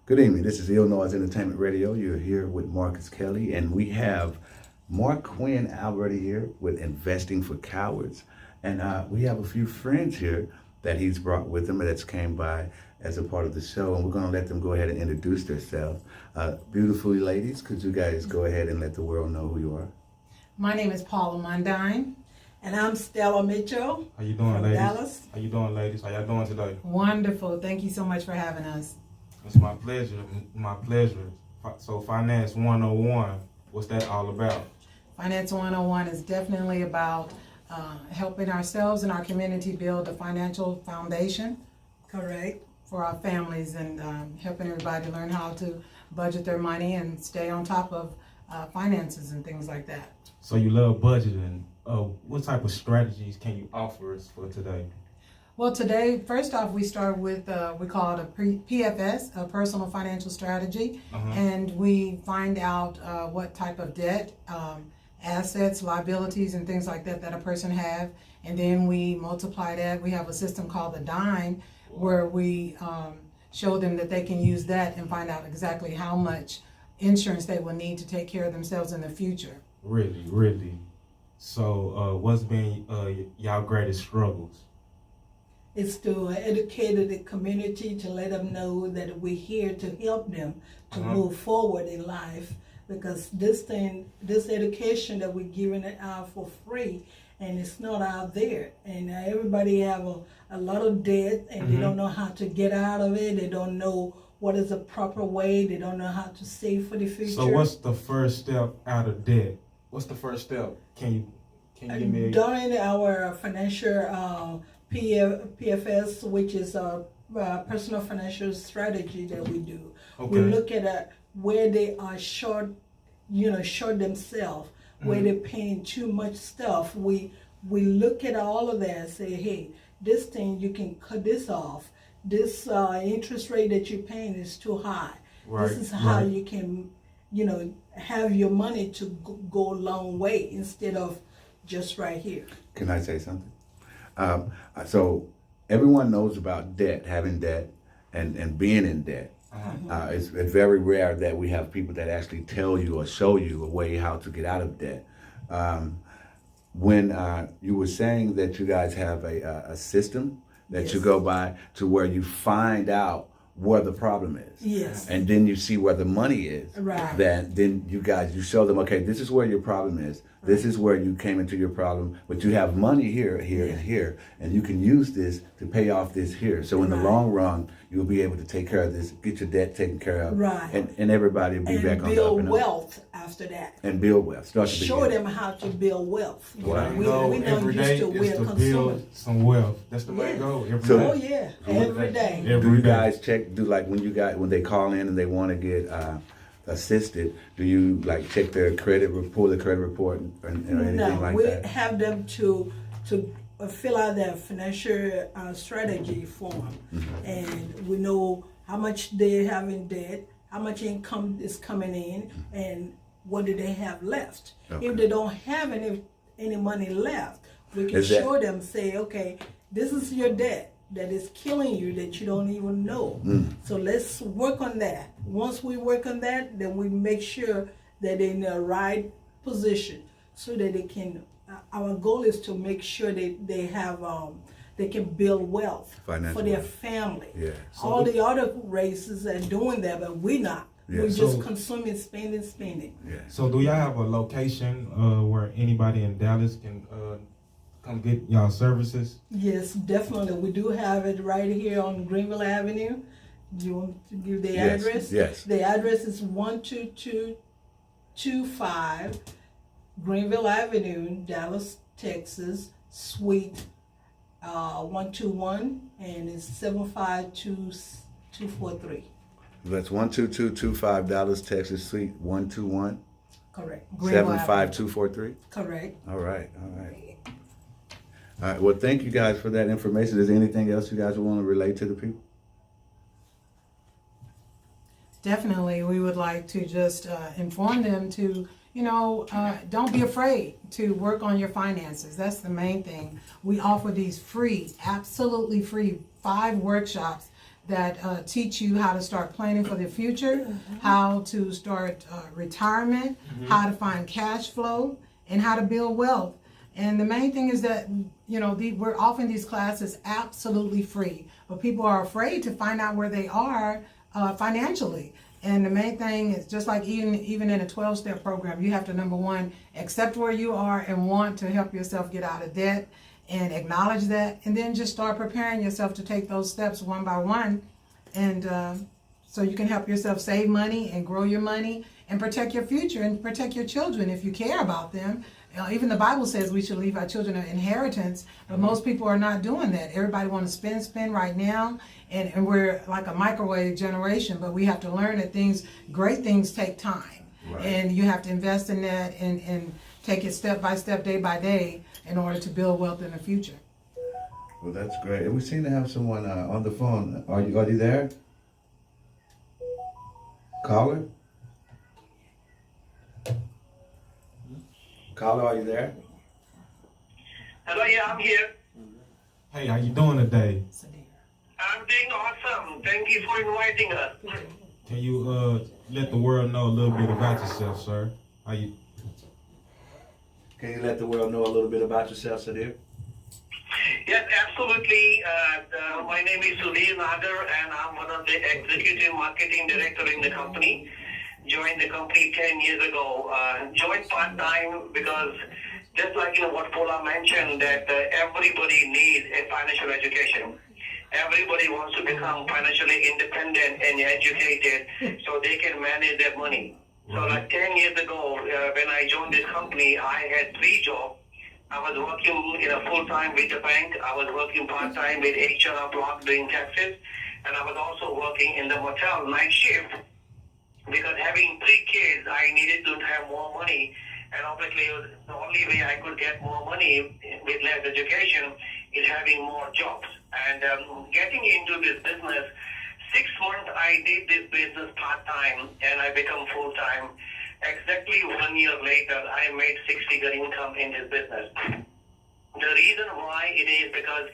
Good evening. This is Illinois Entertainment Radio. You're here with Marcus Kelly, and we have Mark Quinn already here with Investing for Cowards. And we have a few friends here that he's brought with him that's came by as a part of the show, and we're going to let them go ahead and introduce themselves. Beautiful ladies, could you guys go ahead and let the world know who you are? My name is Paula Mundine. And I'm Stella Mitchell. How you doing, from ladies? Dallas. How you doing, ladies? How y'all doing today? Wonderful. Thank you so much for having us. It's my pleasure. My pleasure. So, Finance 101, what's that all about? Finance 101 is definitely about helping ourselves and our community build a financial foundation. Correct. For our families, and helping everybody learn how to budget their money and stay on top of finances and things like that. So you love budgeting. What type of strategies can you offer us for today? Well, today, first off, we start with, we call it a PFS, a personal financial strategy, and we find out what type of debt, assets, liabilities, and things like that that a person have, and then we multiply that. We have a system called the Dime, where we show them that they can use that and find out exactly how much insurance they will need to take care of themselves in the future. Really. So what's been y'all greatest struggles? It's to educate the community, to let them know that we're here to help them to move forward in life. Because this education that we're giving it out for free, and it's not out there. And everybody have a lot of debt, and they don't know how to get out of it. They don't know what is the proper way. They don't know how to save for the future. So what's the first step out of debt? What's the first step? Can you give me During our financial PFS, which is a personal financial strategy that we do, we look at where they are short themselves, where they're paying too much stuff. We look at all of that and say, hey, this thing, you can cut this off. This interest rate that you're paying is too high. Right, this is how you can, have your money to go a long way instead of just right here. Can I say something? So everyone knows about debt, having debt, and being in debt. It's very rare that we have people that actually tell you or show you a way how to get out of debt. When you were saying that you guys have a system that you go by to where you find out where the problem is. Yes. And then you see where the money is. Right. Then you show them, okay, this is where your problem is. This is where you came into your problem, but you have money here, and here, and you can use this to pay off this here. So in the long run, you'll be able to take care of this, get your debt taken care of, and everybody will be back on top. And build wealth after that. And build wealth. Show them how to build wealth. Wow. We know every day used to is to build some wealth. That's the main goal. Every day. Every day. Do you guys do like when they call in and they want to get assisted, do you like check their credit report, the credit report, or anything like that? We have them to fill out their financial strategy form, and we know how much they have in debt, how much income is coming in, and what do they have left. If they don't have any money left, we can show them, say, okay, this is your debt that is killing you that you don't even know. So let's work on that. Once we work on that, then we make sure that they're in the right position so that they can, our goal is to make sure that they have, they can build wealth for their family. Yeah. So all the other races are doing that, but we're not. Yeah. We're just consuming, spending. Yeah. So do y'all have a location where anybody in Dallas can come get y'all services? Yes, definitely. We do have it right here on Greenville Avenue. Do you want to give the address? Yes. The address is 12225 Greenville Avenue, Dallas, Texas, Suite 121, and it's 75243. That's 12225 Dallas, Texas, Suite 121. Correct. 75243. Correct. All right. Well, thank you guys for that information. Is there anything else you guys want to relate to the people? Definitely, we would like to just inform them to, don't be afraid to work on your finances. That's the main thing. We offer these free, absolutely free 5 workshops that teach you how to start planning for the future, how to start retirement, how to find cash flow, and how to build wealth. And the main thing is that, you know, we're offering these classes absolutely free, but people are afraid to find out where they are financially. And the main thing is, just like even in a 12-step program, you have to, number one, accept where you are and want to help yourself get out of debt, and acknowledge that, and then just start preparing yourself to take those steps one by one, and so you can help yourself save money and grow your money and protect your future and protect your children if you care about them. Even the Bible says we should leave our children an inheritance, but most people are not doing that. Everybody wants to spend right now, and we're like a microwave generation, but we have to learn that great things take time. Right. And you have to invest in that and take it step by step, day by day, in order to build wealth in the future. Well, that's great. And we seem to have someone on the phone. Are you there? Caller? Caller, are you there? Hello, yeah, I'm here. Hey, how you doing today? I'm doing awesome. Thank you for inviting us. Can you let the world know a little bit about yourself, sir? How you? Can you let the world know a little bit about yourself, Sudhir? Yes, absolutely. My name is Sudhir Nagar, and I'm one of the executive marketing director in the company. Joined the company 10 years ago. Joined part-time because, just like what Paula mentioned, that everybody needs a financial education. Everybody wants to become financially independent and educated so they can manage their money. So like 10 years ago, when I joined this company, I had 3 jobs. I was working full-time with the bank. I was working part-time with HR block doing taxes. And I was also working in the motel night shift. Because having 3 kids, I needed to have more money. And obviously, the only way I could get more money with less education is having more jobs. And getting into this business, 6 months I did this business part-time and I become full-time. Exactly 1 year later, I made 6-figure income in this business. The reason why it is because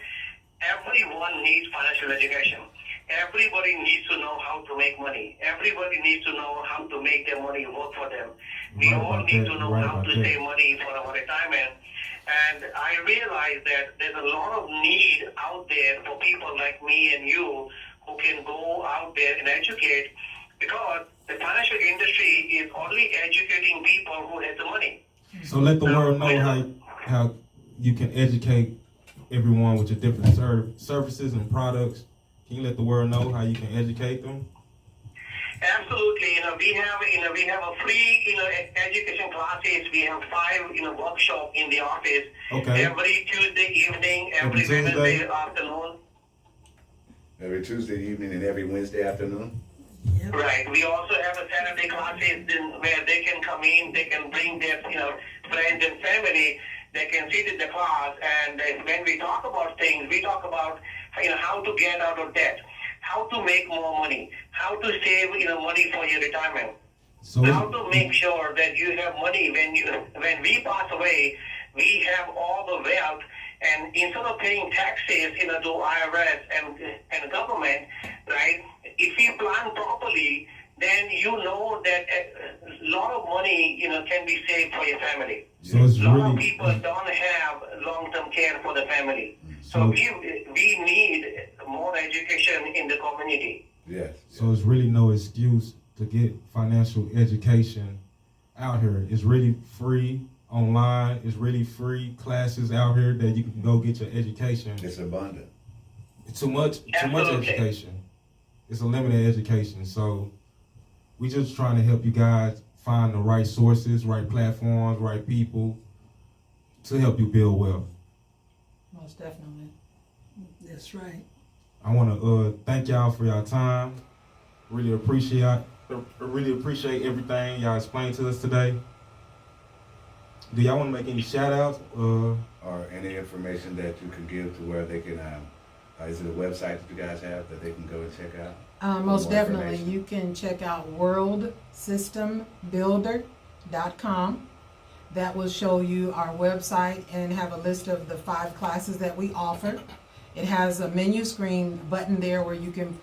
everyone needs financial education. Everybody needs to know how to make money. Everybody needs to know how to make their money work for them. We all need to know how to save money for our retirement. And I realize that there's a lot of need out there for people like me and you who can go out there and educate, because the financial industry is only educating people who have the money. So let the world know how you can educate everyone with your different services and products. Can you let the world know how you can educate them? Absolutely. We have a free education classes. We have 5 workshop in the office. Okay. Every Tuesday evening, every Wednesday afternoon. Every Tuesday evening and every Wednesday afternoon? Yep. Right. We also have a Saturday classes where they can come in, they can bring their friends and family. They can sit in the class, and when we talk about things, we talk about how to get out of debt, how to make more money, how to save money for your retirement, how to make sure that you have money when we pass away. We have all the wealth, and instead of paying taxes to IRS and government, right? If you plan properly, then you know that a lot of money can be saved for your family. So it's a lot really of people don't have long-term care for the family. So we need more education in the community. Yes. So it's really no excuse to get financial education out here. It's really free online. It's really free classes out here that you can go get your education. It's abundant. Too much education. It's a limited education. So we just trying to help you guys find the right sources, right platforms, right people to help you build wealth. Most definitely. That's right. I want to thank y'all for your time. Really appreciate everything y'all explained to us today. Do y'all want to make any shout outs? Or any information that you can give to where they can, is it a website that you guys have that they can go and check out? Most More definitely. information? You can check out worldsystembuilder.com. That will show you our website and have a list of the 5 classes that we offer. It has a menu screen button there where you can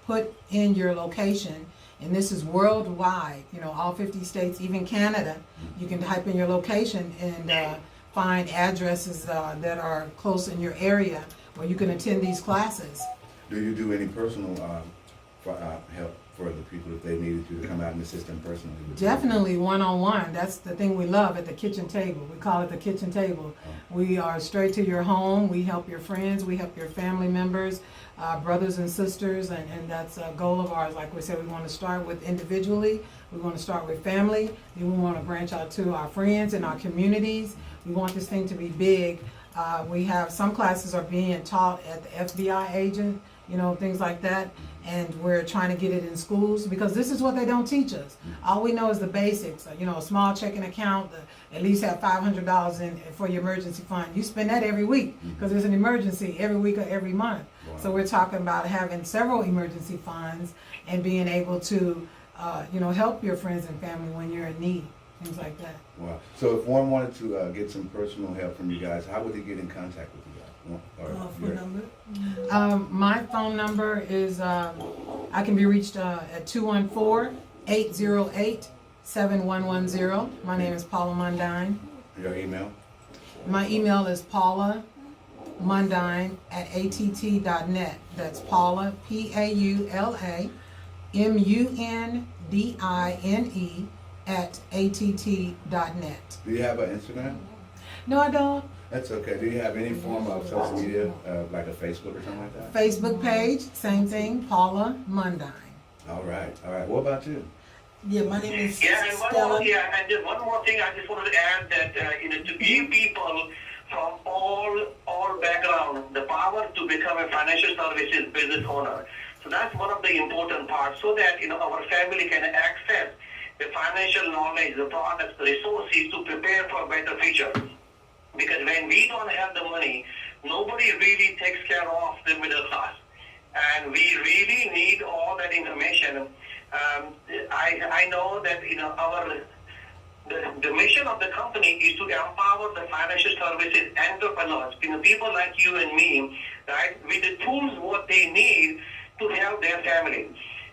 put in your location, and this is worldwide, all 50 states, even Canada. You can type in your location and find addresses that are close in your area where you can attend these classes. Do you do any personal help for the people if they needed you to come out and assist them personally? Definitely one-on-one. That's the thing we love at the kitchen table. We call it the kitchen table. We are straight to your home. We help your friends. We help your family members, brothers and sisters, and that's a goal of ours. Like we said, we want to start with individually. We want to start with family. Then we want to branch out to our friends and our communities. We want this thing to be big. We have some classes are being taught at the FBI agent, things like that. And we're trying to get it in schools because this is what they don't teach us. All we know is the basics. A small checking account, at least have $500 in for your emergency fund. You spend that every week because there's an emergency every week or every month. Wow. So we're talking about having several emergency funds and being able to, help your friends and family when you're in need, things like that. Wow. So if one wanted to get some personal help from you guys, how would they get in contact with you guys? Phone number? My phone number is, I can be reached at 214-808-7110. My name is Paula Mundine. Your email? My email is Paula Mundine @att.net. That's Paula, PaulaMundine @att.net. Do you have an Instagram? No, I don't. That's okay. Do you have any form of social media, like a Facebook or something like that? Facebook page, same thing, Paula Mundine. All right. What about you? Yeah, my name is Yeah, and Stella. and just one more thing I just wanted to add that to give people from all backgrounds the power to become a financial services business owner. So that's one of the important parts, so that our family can access the financial knowledge, the products, the resources to prepare for a better future. Because when we don't have the money, nobody really takes care of the middle class. And we really need all that information. I know that the mission of the company is to empower the financial services entrepreneurs, people like you and me, right, with the tools what they need to help their family.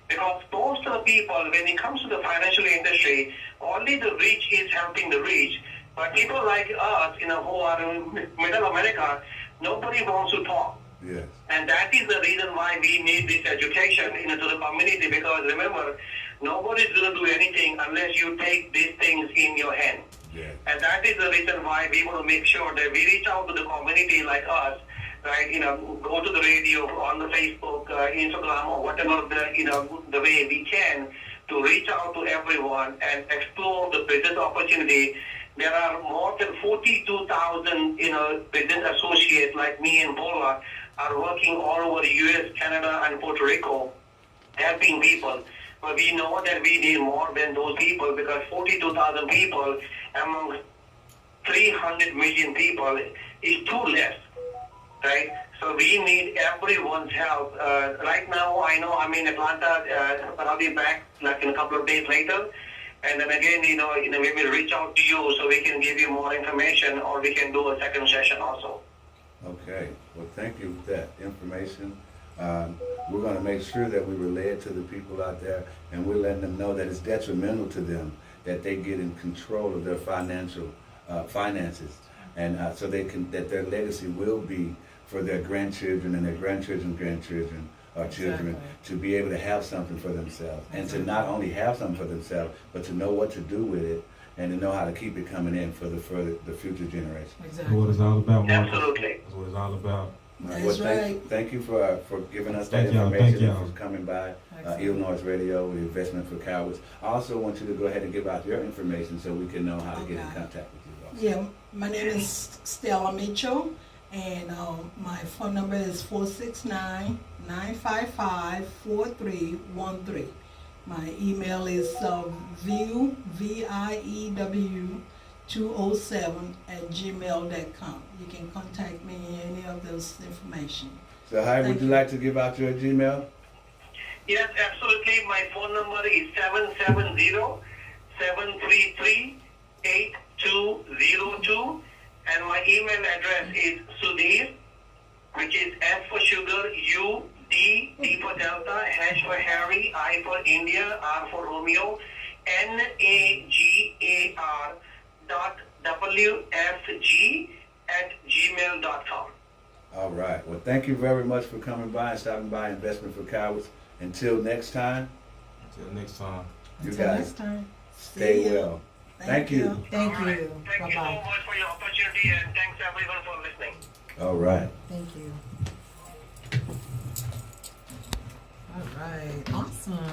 Because most of the people, when it comes to the financial industry, only the rich is helping the rich. But people like us, who are in middle America, nobody wants to talk. Yes. And that is the reason why we need this education to the community, because remember, nobody's going to do anything unless you take these things in your hand. Yes. And that is the reason why we want to make sure that we reach out to the community like us, right? Go to the radio, on the Facebook, Instagram, or whatever the way we can to reach out to everyone and explore the business opportunity. There are more than 42,000, business associates like me and Paula are working all over the U.S., Canada, and Puerto Rico, helping people. But we know that we need more than those people, because 42,000 people among 300 million people is too less, right? So we need everyone's help. Right now, I know I'm in Atlanta, but I'll be back like in a couple of days later. And then again, we will reach out to you so we can give you more information, or we can do a second session also. Okay. Well, thank you for that information. We're going to make sure that we relay it to the people out there, and we're letting them know that it's detrimental to them that they get in control of their finances, and so that their legacy will be for their grandchildren and their grandchildren's grandchildren or children, to be able to have something for themselves, and to not only have something for themselves, but to know what to do with it and to know how to keep it coming in for the future generation. Exactly. That's what it's all about, Marcus. Absolutely. That's what it's all about. That's right. Thank you for giving us that Thank y'all, information, thank y'all. for coming by Excellent. Illinois Radio, the Investment for Cowards. I also want you to go ahead and give out your information so we can know how to get in Okay. contact with you also. Yeah, my name is Stella Mitchell, and my phone number is 469-955-4313. My email is view207@gmail.com. You can contact me any of those information. So, how would Thank you you. like to give out your Gmail? Yes, absolutely. My phone number is 770-733-8202. And my email address is Sudhir, which is S for sugar, U, D for Delta, H for Harry, I for India, R for Romeo, NAGAR .WFG@gmail.com. All right. Well, thank you very much for coming by and stopping by Investment for Cowards. Until next time, Until next time. you Until guys next time. stay See ya. well. Thank you. Thank All right. you. Thank you so Bye-bye. much for your opportunity, and thanks everyone for listening. All right. Thank you. All right. Awesome.